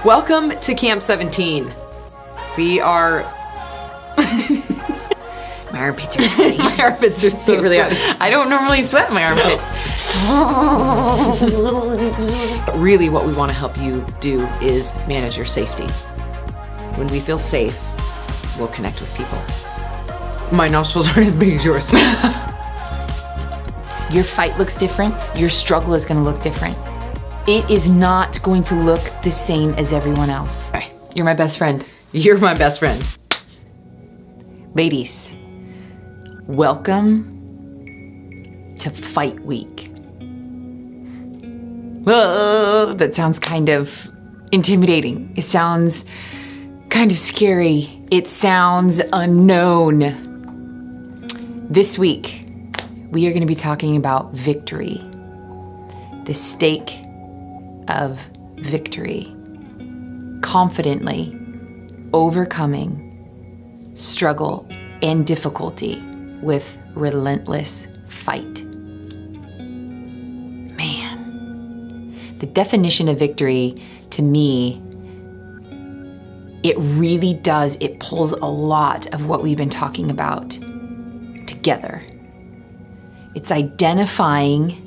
Welcome to Camp 17. We are... My armpits are sweaty. My armpits are so really sweaty. I don't normally sweat my armpits. But really what we want to help you do is manage your safety. When we feel safe, we'll connect with people. My nostrils aren't as big as yours. Your fight looks different. Your struggle is going to look different. It is not going to look the same as everyone else. You're my best friend. You're my best friend. Ladies, welcome to Fight Week. Whoa, that sounds kind of intimidating. It sounds kind of scary. It sounds unknown. This week, we are going to be talking about victory, the stake of victory, confidently overcoming struggle and difficulty with relentless fight. Man, the definition of victory to me, it really does, it pulls a lot of what we've been talking about together. It's identifying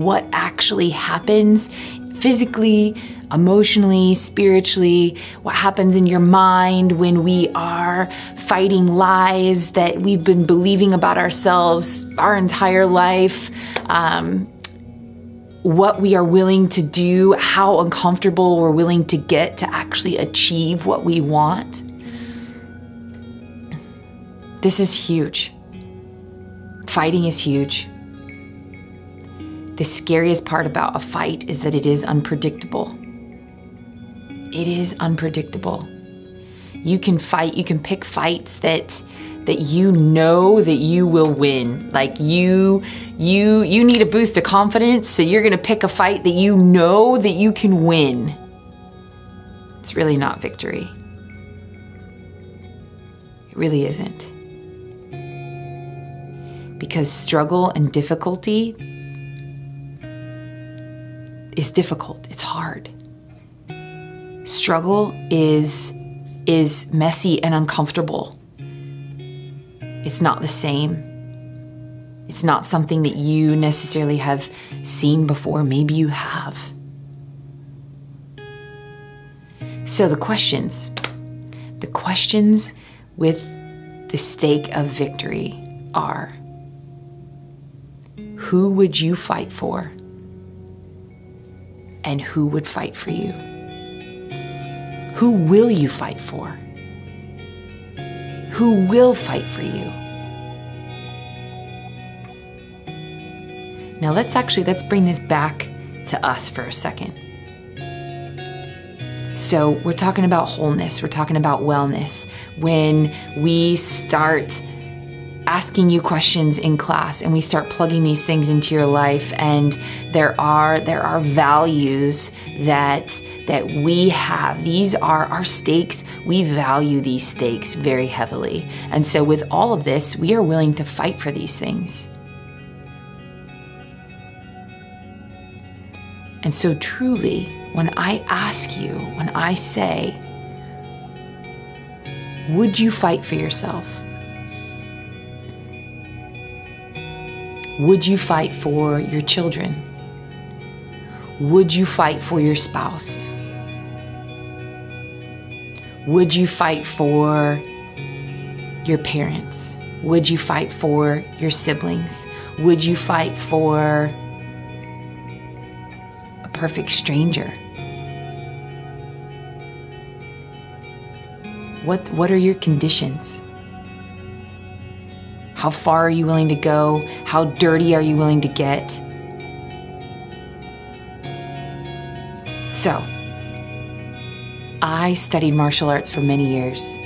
what actually happens physically, emotionally, spiritually, what happens in your mind when we are fighting lies that we've been believing about ourselves our entire life, what we are willing to do, how uncomfortable we're willing to get to actually achieve what we want. This is huge. Fighting is huge. The scariest part about a fight is that it is unpredictable. It is unpredictable. You can fight, you can pick fights that you know that you will win. Like you need a boost of confidence, so you're gonna pick a fight that you know that you can win. It's really not victory. It really isn't. Because struggle and difficulty is difficult, it's hard. Struggle is messy and uncomfortable. It's not the same. It's not something that you necessarily have seen before. Maybe you have. So the questions with the stake of victory are: who would you fight for? And who would fight for you? Who will you fight for? Who will fight for you? Now let's bring this back to us for a second. So we're talking about wholeness, we're talking about wellness. When we start asking you questions in class and we start plugging these things into your life, and there are values that we have. These are our stakes. We value these stakes very heavily. And so with all of this, we are willing to fight for these things. And so truly, when I ask you, when I say, would you fight for yourself? Would you fight for your children? Would you fight for your spouse? Would you fight for your parents? Would you fight for your siblings? Would you fight for a perfect stranger? What are your conditions? How far are you willing to go? How dirty are you willing to get? So, I studied martial arts for many years,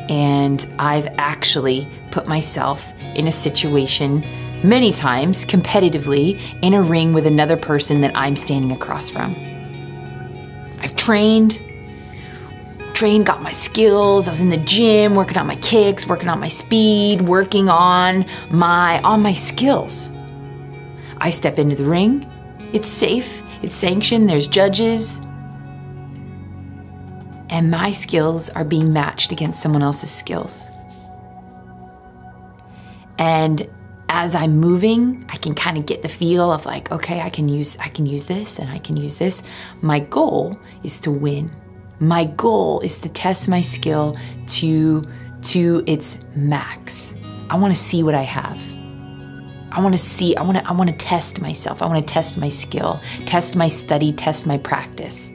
and I've actually put myself in a situation many times, competitively, in a ring with another person that I'm standing across from. I've trained, got my skills. I was in the gym, working on my kicks, working on my speed, working on my skills. I step into the ring It's safe, it's sanctioned, there's judges. And my skills are being matched against someone else's skills. And as I'm moving, I can kind of get the feel of like, okay, I can use this and I can use this. My goal is to win. My goal is to test my skill to its max. I want to see what I have. I want to test myself. I want to test my skill, test my study, test my practice.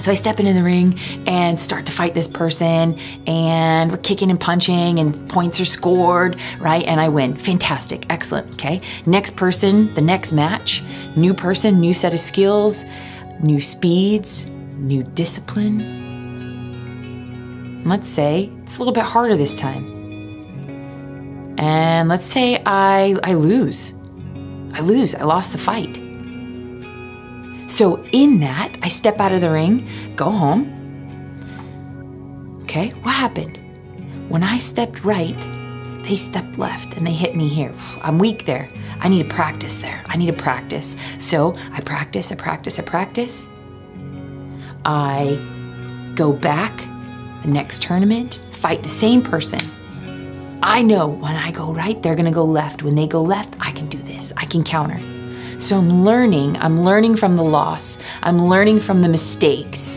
So I step into the ring and start to fight this person, and we're kicking and punching and points are scored, right? And I win. Fantastic. Excellent. Okay. Next person, the next match, new person, new set of skills, new speeds, new discipline. Let's say it's a little bit harder this time. And let's say I lose. I lost the fight. So in that, I step out of the ring, go home. Okay, what happened? When I stepped right, they stepped left and they hit me here. I'm weak there. I need to practice there. I need to practice. So I practice. I go back the next tournament, fight the same person. I know when I go right, they're gonna go left. When they go left, I can do this. I can counter. So I'm learning from the loss. I'm learning from the mistakes.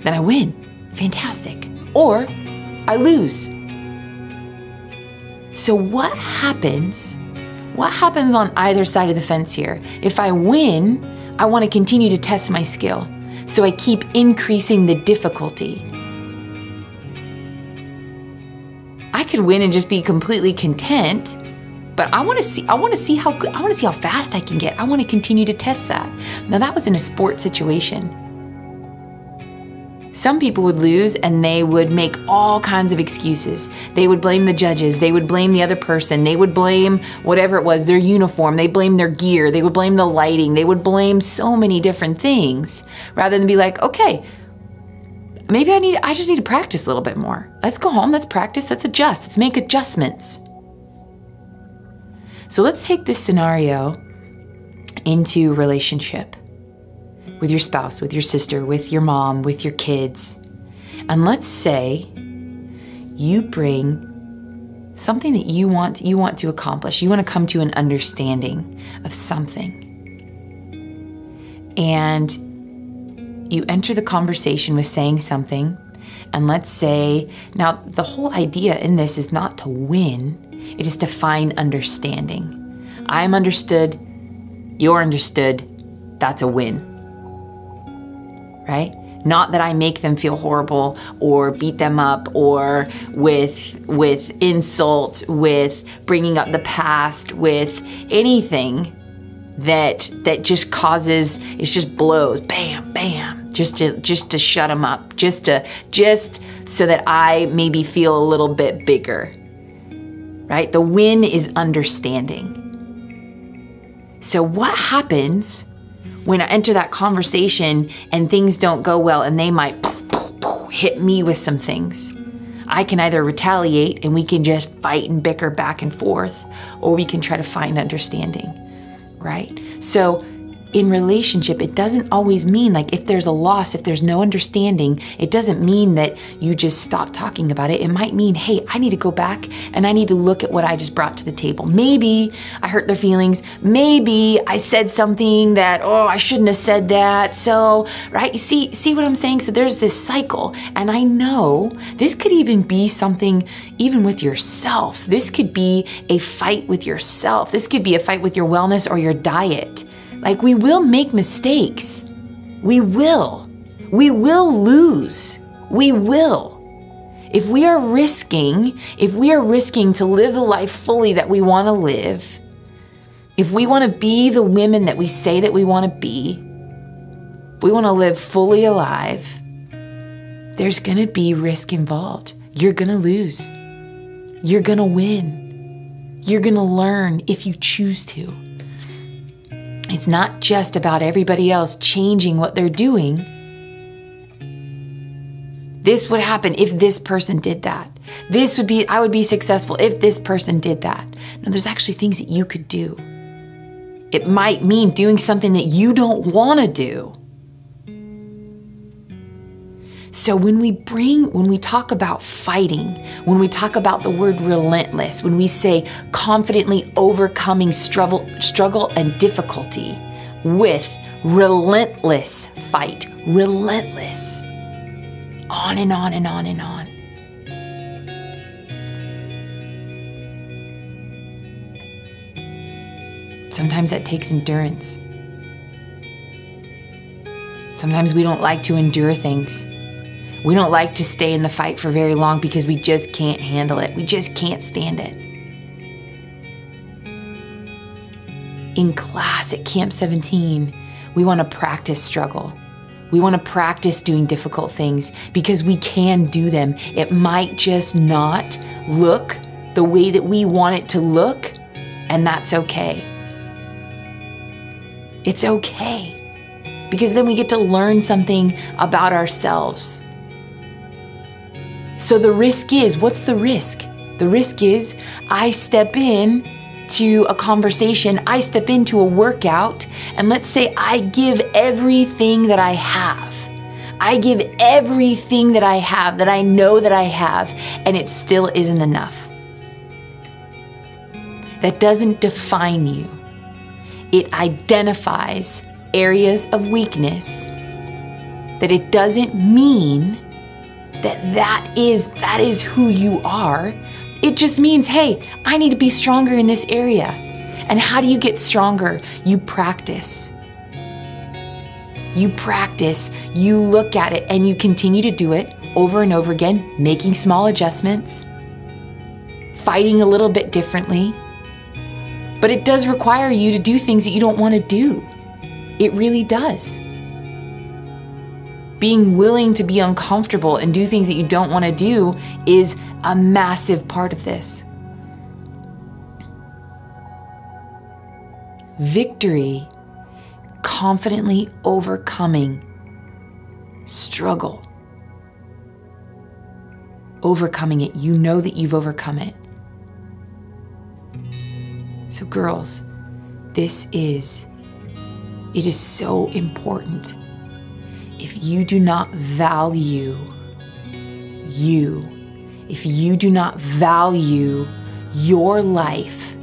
Then I win. Fantastic. Or I lose. So what happens on either side of the fence here? If I win, I want to continue to test my skill. So I keep increasing the difficulty. I could win and just be completely content. But I want to see how fast I can get. I want to continue to test that. Now that was in a sport situation. Some people would lose and they would make all kinds of excuses. They would blame the judges. They would blame the other person. They would blame whatever it was, their uniform. They blame their gear. They would blame the lighting. They would blame so many different things rather than be like, okay, maybe I just need to practice a little bit more. Let's go home. Let's practice. Let's adjust. Let's make adjustments. So let's take this scenario into relationship with your spouse, with your sister, with your mom, with your kids. And let's say you bring something that you want to accomplish. You want to come to an understanding of something. And you enter the conversation with saying something. And let's say, now the whole idea in this is not to win. It is to find understanding. I'm understood, you're understood, that's a win, right? Not that I make them feel horrible or beat them up or with insult, with bringing up the past, with anything that just causes, it's just blows, bam, bam, just to shut them up, just so that I maybe feel a little bit bigger. Right? The win is understanding. So what happens when I enter that conversation and things don't go well and they might hit me with some things? I can either retaliate and we can just fight and bicker back and forth, or we can try to find understanding, right? So in relationship, it doesn't always mean like if there's a loss, if there's no understanding, it doesn't mean that you just stop talking about it. It might mean, hey, I need to go back and I need to look at what I just brought to the table. Maybe I hurt their feelings. Maybe I said something that, I shouldn't have said that. So, right, you see what I'm saying? So there's this cycle. And I know this could even be something even with yourself. This could be a fight with yourself. This could be a fight with your wellness or your diet. Like, we will make mistakes. We will. We will lose. We will. If we are risking to live the life fully that we want to live, if we want to be the women that we say that we want to be, if we want to live fully alive, there's going to be risk involved. You're going to lose. You're going to win. You're going to learn if you choose to. It's not just about everybody else changing what they're doing. This would happen if this person did that. I would be successful if this person did that. No, there's actually things that you could do. It might mean doing something that you don't want to do. So when we talk about fighting, when we talk about the word relentless, when we say confidently overcoming struggle and difficulty with relentless fight, relentless, on and on and on and on. Sometimes that takes endurance. Sometimes we don't like to endure things. We don't like to stay in the fight for very long because we just can't handle it. We just can't stand it. In class at Camp 17, we want to practice struggle. We want to practice doing difficult things because we can do them. It might just not look the way that we want it to look, and that's okay. It's okay, because then we get to learn something about ourselves. So the risk is, what's the risk? The risk is I step in to a conversation, I step into a workout, and let's say I give everything that I have. I give everything that I have, that I know that I have, and it still isn't enough. That doesn't define you. It identifies areas of weakness, that it doesn't mean that is who you are. It just means, hey, I need to be stronger in this area. And how do you get stronger? You practice. You practice, you look at it, and you continue to do it over and over again, making small adjustments, fighting a little bit differently. But it does require you to do things that you don't want to do. It really does. Being willing to be uncomfortable and do things that you don't want to do is a massive part of this. Victory, confidently overcoming struggle. Overcoming it. You know that you've overcome it. So girls, it is so important. If you do not value you, if you do not value your life,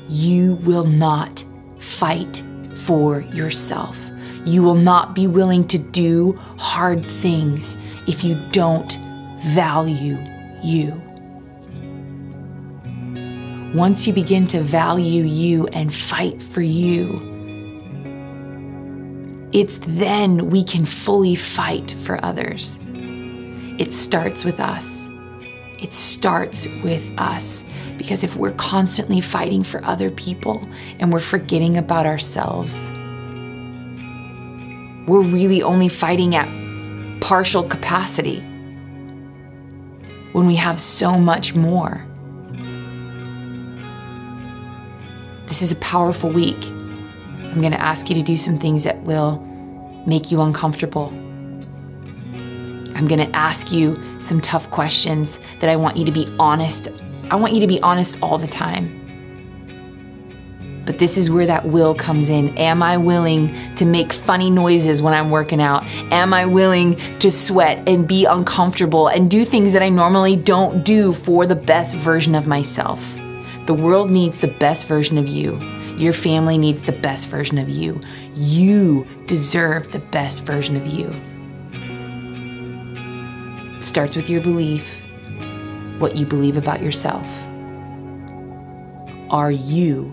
you will not fight for yourself. You will not be willing to do hard things if you don't value you. Once you begin to value you and fight for you, it's then we can fully fight for others. It starts with us. It starts with us. Because if we're constantly fighting for other people and we're forgetting about ourselves, we're really only fighting at partial capacity when we have so much more. This is a powerful week. I'm going to ask you to do some things that will make you uncomfortable. I'm going to ask you some tough questions that I want you to be honest. I want you to be honest all the time. But this is where that will comes in. Am I willing to make funny noises when I'm working out? Am I willing to sweat and be uncomfortable and do things that I normally don't do for the best version of myself? The world needs the best version of you. Your family needs the best version of you. You deserve the best version of you. It starts with your belief, what you believe about yourself. Are you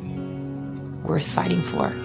worth fighting for?